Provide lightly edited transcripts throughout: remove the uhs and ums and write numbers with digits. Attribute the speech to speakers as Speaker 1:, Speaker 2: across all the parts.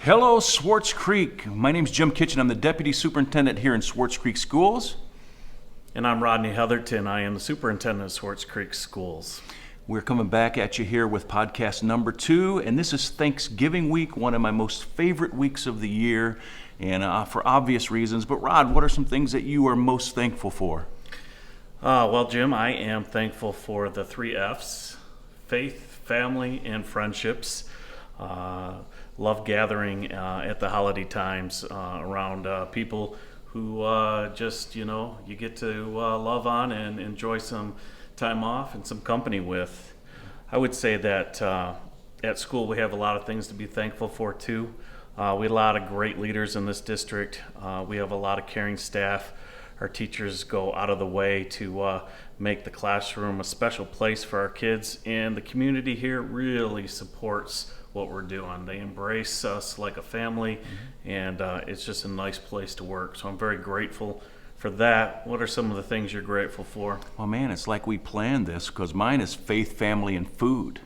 Speaker 1: Hello, Swartz Creek. My name's Jim Kitchen. I'm the Deputy Superintendent here in Swartz Creek Schools.
Speaker 2: And I'm Rodney Heatherton. I am the Superintendent of Swartz Creek Schools.
Speaker 1: We're coming back at you here with podcast number 2, and this is Thanksgiving week, one of my most favorite weeks of the year, and for obvious reasons. But Rod, what are some things that you are most thankful for?
Speaker 2: Well, Jim, I am thankful for the 3 F's: faith, family, and friendships. Love gathering at the holiday times around people who you get to love on and enjoy some time off and some company with. I would say that at school we have a lot of things to be thankful for too. We have a lot of great leaders in this district. We have a lot of caring staff. Our teachers go out of the way to make the classroom a special place for our kids, and the community here really supports what we're doing. They embrace us like a family, and it's just a nice place to work. So I'm very grateful for that. What are some of the things you're grateful for?
Speaker 1: Well, man, it's like we planned this, because mine is faith, family, and food.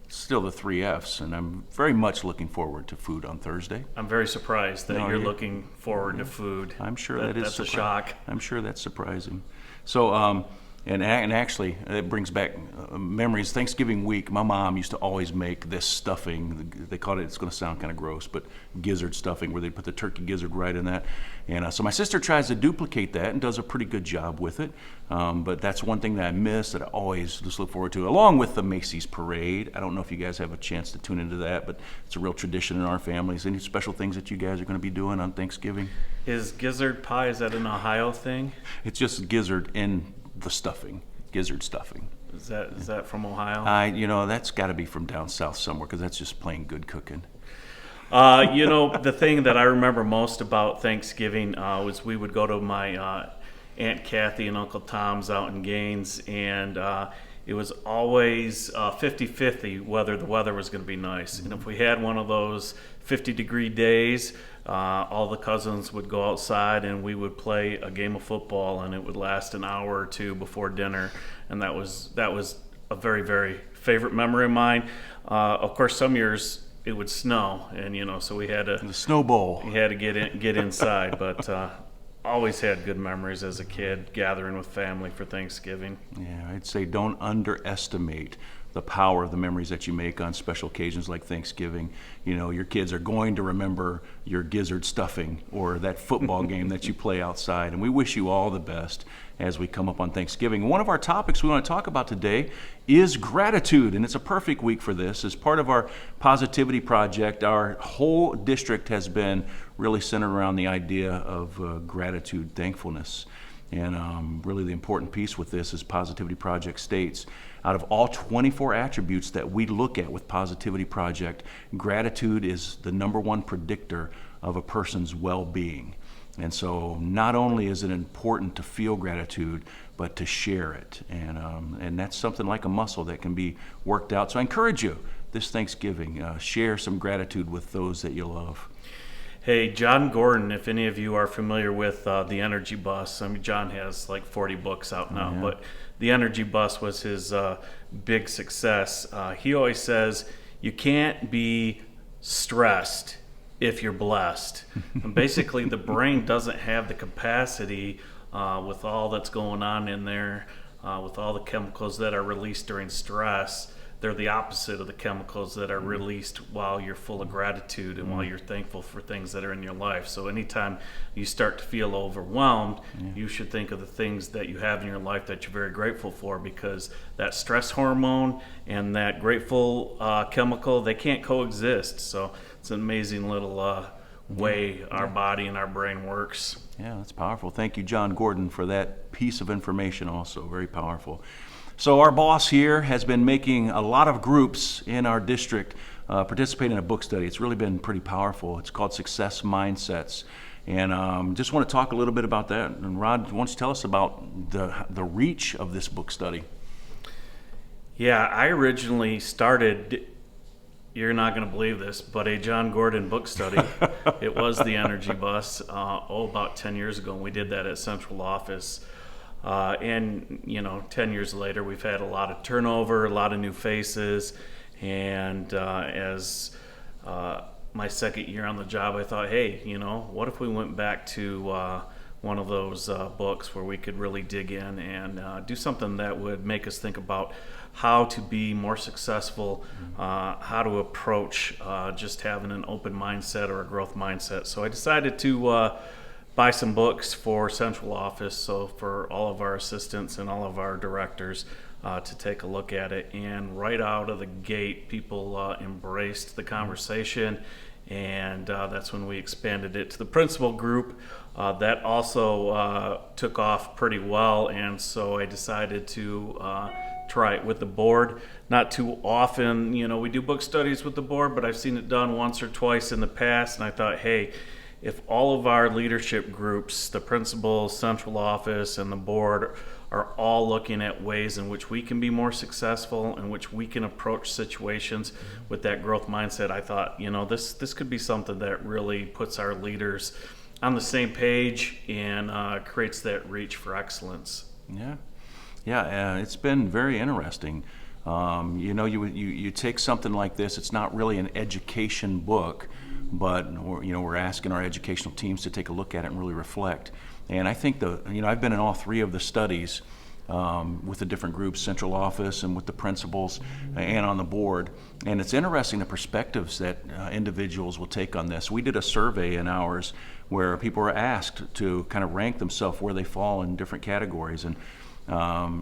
Speaker 1: Still the 3 F's, and I'm very much looking forward to food on Thursday.
Speaker 2: I'm very surprised that you're looking forward to food.
Speaker 1: I'm sure that's
Speaker 2: a shock.
Speaker 1: I'm sure that's surprising. So, and actually, it brings back memories. Thanksgiving week, my mom used to always make this stuffing. They called it, it's going to sound kind of gross, but gizzard stuffing, where they put the turkey gizzard right in that. And so my sister tries to duplicate that and does a pretty good job with it. But that's one thing that I miss that I always just look forward to, along with the Macy's Parade. I don't know if you guys have a chance to tune into that, but it's a real tradition in our families. Any special things that you guys are going to be doing on Thanksgiving?
Speaker 2: Is gizzard pie, is that an Ohio thing?
Speaker 1: It's just gizzard in the stuffing, gizzard stuffing.
Speaker 2: Is that from Ohio?
Speaker 1: That's got to be from down south somewhere, because that's just plain good cooking.
Speaker 2: The thing that I remember most about Thanksgiving was we would go to my Aunt Kathy and Uncle Tom's out in Gaines, and it was always 50-50 whether the weather was going to be nice. And if we had one of those 50-degree days, all the cousins would go outside and we would play a game of football, and it would last an hour or two before dinner. And that was a very, very favorite memory of mine. Of course, some years it would snow, and so we had to
Speaker 1: the snow bowl.
Speaker 2: We had to get inside, but always had good memories as a kid gathering with family for Thanksgiving.
Speaker 1: Yeah, I'd say don't underestimate the power of the memories that you make on special occasions like Thanksgiving. Your kids are going to remember your gizzard stuffing or that football game that you play outside, and we wish you all the best as we come up on Thanksgiving. One of our topics we want to talk about today is gratitude, and it's a perfect week for this. As part of our Positivity Project, our whole district has been really centered around the idea of gratitude, thankfulness. And really the important piece with this is Positivity Project states, out of all 24 attributes that we look at with Positivity Project, gratitude is the number one predictor of a person's well-being. And so not only is it important to feel gratitude, but to share it. And that's something like a muscle that can be worked out. So I encourage you this Thanksgiving, share some gratitude with those that you love.
Speaker 2: Hey, John Gordon, if any of you are familiar with The Energy Bus, John has like 40 books out now, but The Energy Bus was his big success. He always says, you can't be stressed if you're blessed. And basically, the brain doesn't have the capacity with all that's going on in there, with all the chemicals that are released during stress. They're the opposite of the chemicals that are released while you're full of gratitude and while you're thankful for things that are in your life. So anytime you start to feel overwhelmed, you should think of the things that you have in your life that you're very grateful for, because that stress hormone and that grateful chemical, they can't coexist. So it's an amazing little way our body and our brain works.
Speaker 1: Yeah, that's powerful. Thank you, John Gordon, for that piece of information also. Very powerful. So our boss here has been making a lot of groups in our district participate in a book study. It's really been pretty powerful. It's called Success Mindsets. And just want to talk a little bit about that. And Rod, why don't you tell us about the reach of this book study?
Speaker 2: Yeah, I originally started, you're not going to believe this, but a John Gordon book study. It was The Energy Bus, about 10 years ago, and we did that at central office. And 10 years later, we've had a lot of turnover, a lot of new faces, and as my second year on the job, I thought, hey, what if we went back to one of those books where we could really dig in and do something that would make us think about how to be more successful, how to approach just having an open mindset or a growth mindset. So I decided to buy some books for central office, so for all of our assistants and all of our directors to take a look at it. And right out of the gate, people embraced the conversation, and that's when we expanded it to the principal group. That also took off pretty well, and so I decided to try it with the board. Not too often, we do book studies with the board, but I've seen it done once or twice in the past, and I thought, hey, if all of our leadership groups, the principal, central office, and the board are all looking at ways in which we can be more successful, in which we can approach situations with that growth mindset, I thought, this could be something that really puts our leaders on the same page and creates that reach for excellence.
Speaker 1: Yeah, it's been very interesting. You take something like this. It's not really an education book, but we're asking our educational teams to take a look at it and really reflect. And I think I've been in all three of the studies with the different groups, central office and with the principals and on the board. And it's interesting the perspectives that individuals will take on this. We did a survey in ours where people were asked to kind of rank themselves where they fall in different categories. And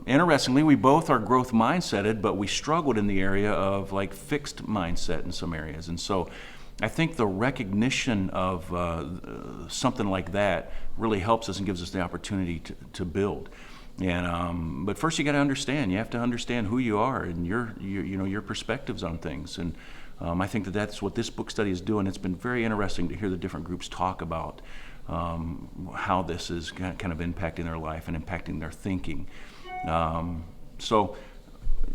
Speaker 1: interestingly, we both are growth mindseted, but we struggled in the area of like fixed mindset in some areas. And so I think the recognition of something like that really helps us and gives us the opportunity to build. And but first you got to understand. You have to understand who you are and your perspectives on things. And I think that's what this book study is doing. It's been very interesting to hear the different groups talk about how this is kind of impacting their life and impacting their thinking. So,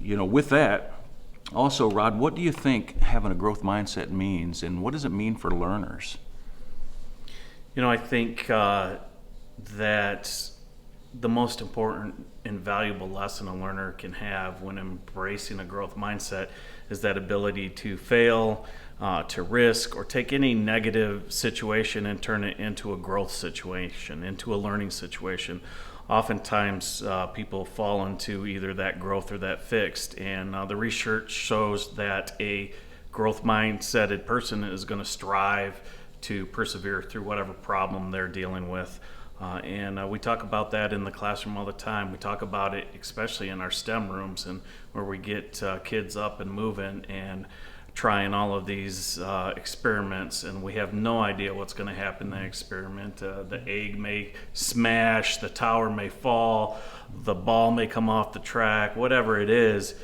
Speaker 1: with that. Also, Rod, what do you think having a growth mindset means, and what does it mean for learners?
Speaker 2: I think that the most important and valuable lesson a learner can have when embracing a growth mindset is that ability to fail, to risk, or take any negative situation and turn it into a growth situation, into a learning situation. Oftentimes, people fall into either that growth or that fixed, and the research shows that a growth mindseted person is going to strive to persevere through whatever problem they're dealing with. And we talk about that in the classroom all the time. We talk about it especially in our STEM rooms, and where we get kids up and moving and trying all of these experiments, and we have no idea what's going to happen in the experiment. The egg may smash, the tower may fall, the ball may come off the track, whatever it is.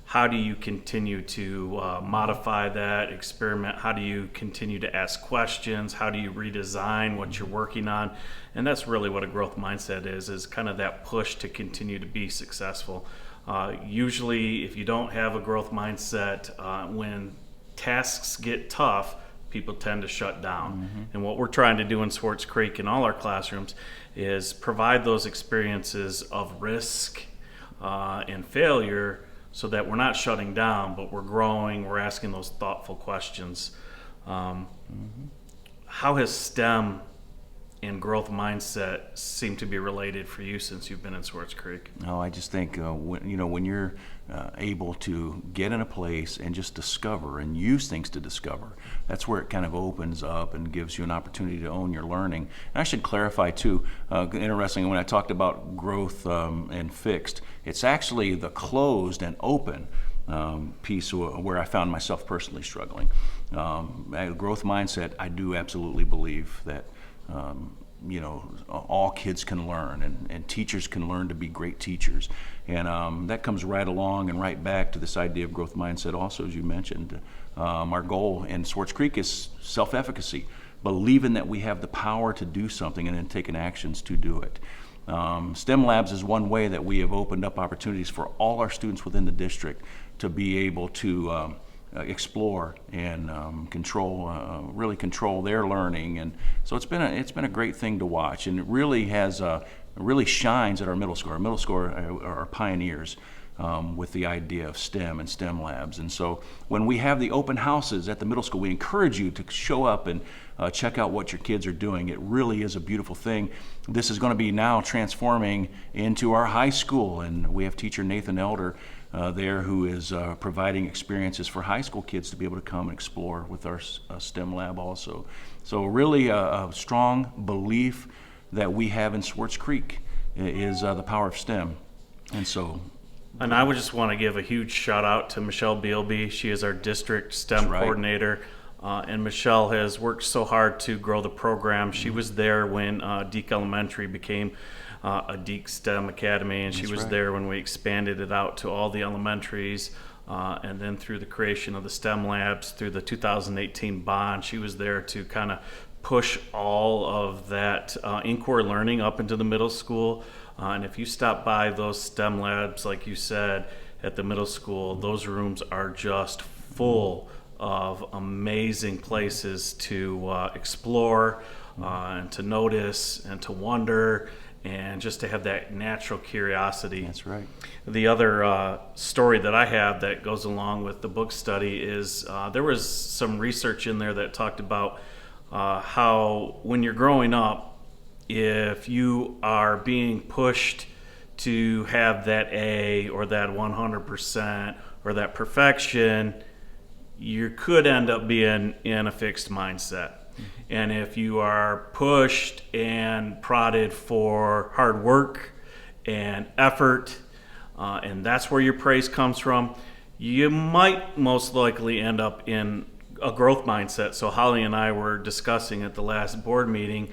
Speaker 2: How do you continue to modify that experiment? How do you continue to ask questions? How do you redesign what you're working on? And that's really what a growth mindset is kind of that push to continue to be successful. Usually, if you don't have a growth mindset, when tasks get tough, people tend to shut down. Mm-hmm. And what we're trying to do in Swartz Creek in all our classrooms is provide those experiences of risk and failure so that we're not shutting down, but we're growing, we're asking those thoughtful questions. How has STEM and growth mindset seem to be related for you since you've been in Swartz Creek?
Speaker 1: Oh, I just think when you're able to get in a place and just discover and use things to discover, that's where it kind of opens up and gives you an opportunity to own your learning. And I should clarify too, interesting, when I talked about growth and fixed, it's actually the closed and open piece where I found myself personally struggling. Growth mindset, I do absolutely believe that all kids can learn, and teachers can learn to be great teachers. And that comes right along and right back to this idea of growth mindset also, as you mentioned. Our goal in Swartz Creek is self-efficacy, believing that we have the power to do something and then taking actions to do it. STEM Labs is one way that we have opened up opportunities for all our students within the district to be able to explore and really control their learning. And so it's been a great thing to watch, and it really has really shines at our middle school. Our middle school are pioneers. with the idea of STEM and STEM labs. And so when we have the open houses at the middle school, we encourage you to show up and check out what your kids are doing. It really is a beautiful thing. This is going to be now transforming into our high school, and we have teacher Nathan Elder there who is providing experiences for high school kids to be able to come and explore with our STEM lab also. So really a strong belief that we have in Swartz Creek is the power of STEM. And
Speaker 2: I would just want to give a huge shout out to Michelle Bealby. She is our district STEM coordinator. And Michelle has worked so hard to grow the program. She was there when Deke Elementary became a Deke STEM Academy, and she was there when we expanded it out to all the elementaries, and then through the creation of the STEM labs, through the 2018 bond, she was there to kind of push all of that inquiry learning up into the middle school. And if you stop by those STEM labs, like you said, at the middle school, those rooms are just full of amazing places to explore and to notice and to wonder and just to have that natural curiosity.
Speaker 1: That's right.
Speaker 2: The other story that I have that goes along with the book study is there was some research in there that talked about how when you're growing up, if you are being pushed to have that A or that 100% or that perfection, you could end up being in a fixed mindset. And if you are pushed and prodded for hard work and effort, and that's where your praise comes from, you might most likely end up in a growth mindset. So Holly and I were discussing at the last board meeting,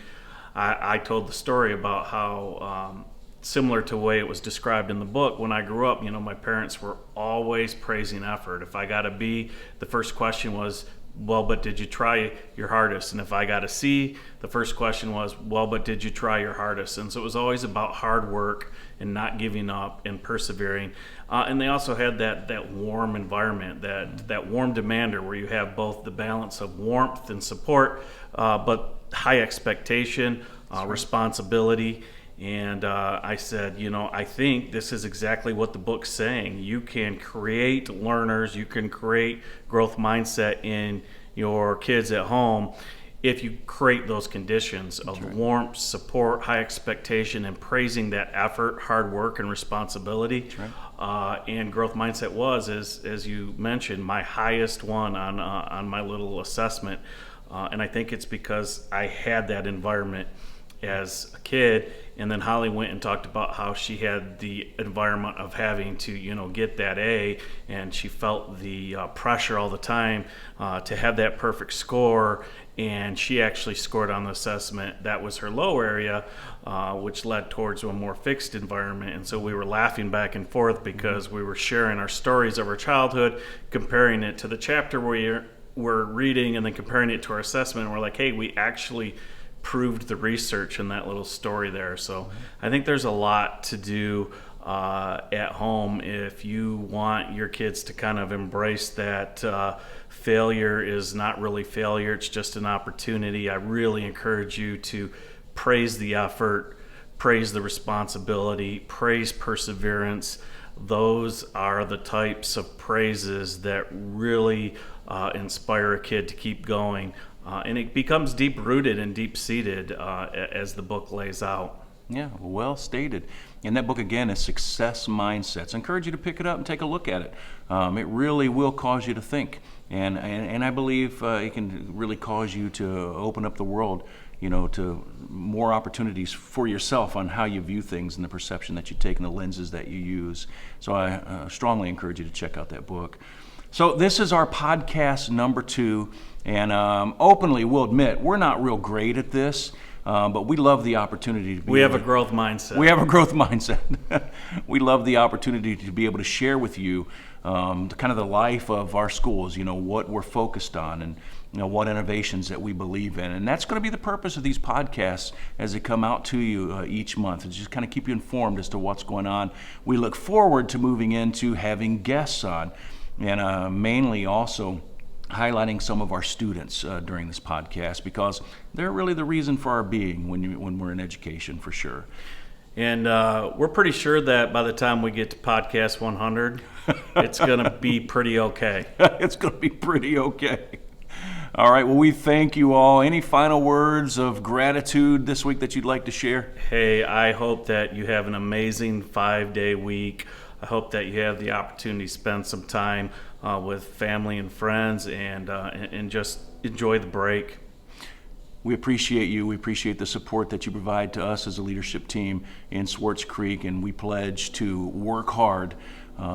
Speaker 2: I told the story about how similar to the way it was described in the book. When I grew up, my parents were always praising effort. If I got a B, the first question was, well, but did you try your hardest? And if I got a C, the first question was, well, but did you try your hardest? And so it was always about hard work and not giving up and persevering. And they also had that warm environment, that warm demander where you have both the balance of warmth and support, but high expectation, responsibility. And I said, I think this is exactly what the book's saying. You can create learners, you can create growth mindset in your kids at home if you create those conditions of warmth, support, high expectation, and praising that effort, hard work, and responsibility. And growth mindset was, as you mentioned, my highest one on my little assessment. And I think it's because I had that environment as a kid. And then Holly went and talked about how she had the environment of having to, get that A, and she felt the pressure all the time to have that perfect score. And she actually scored on the assessment that was her low area, which led towards a more fixed environment. And so we were laughing back and forth because we were sharing our stories of our childhood, comparing it to the chapter we're reading, and then comparing it to our assessment. And we're like, hey, we actually proved the research in that little story there. So I think there's a lot to do at home if you want your kids to kind of embrace that failure is not really failure, it's just an opportunity. I really encourage you to praise the effort, praise the responsibility, praise perseverance. Those are the types of praises that really inspire a kid to keep going. And it becomes deep-rooted and deep-seated as the book lays out.
Speaker 1: Yeah, well stated. And that book, again, is Success Mindsets. I encourage you to pick it up and take a look at it. It really will cause you to think. And I believe it can really cause you to open up the world, to more opportunities for yourself on how you view things and the perception that you take and the lenses that you use. So I strongly encourage you to check out that book. So this is our podcast number 2. And openly, we'll admit, we're not real great at this, but we love the opportunity to be
Speaker 2: We have a growth mindset.
Speaker 1: We have a growth mindset. We love the opportunity to be able to share with you kind of the life of our schools, what we're focused on and what innovations that we believe in. And that's going to be the purpose of these podcasts as they come out to you each month, is just kind of keep you informed as to what's going on. We look forward to moving into having guests on, and mainly also highlighting some of our students during this podcast, because they're really the reason for our being when we're in education, for sure.
Speaker 2: And we're pretty sure that by the time we get to podcast 100, it's going to be pretty okay.
Speaker 1: It's going to be pretty okay. All right, well, we thank you all. Any final words of gratitude this week that you'd like to share?
Speaker 2: Hey, I hope that you have an amazing 5-day week. I hope that you have the opportunity to spend some time with family and friends and just enjoy the break.
Speaker 1: We appreciate you. We appreciate the support that you provide to us as a leadership team in Swartz Creek, and we pledge to work hard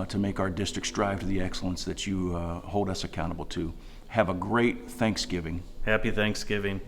Speaker 1: to make our district strive to the excellence that you hold us accountable to. Have a great Thanksgiving.
Speaker 2: Happy Thanksgiving.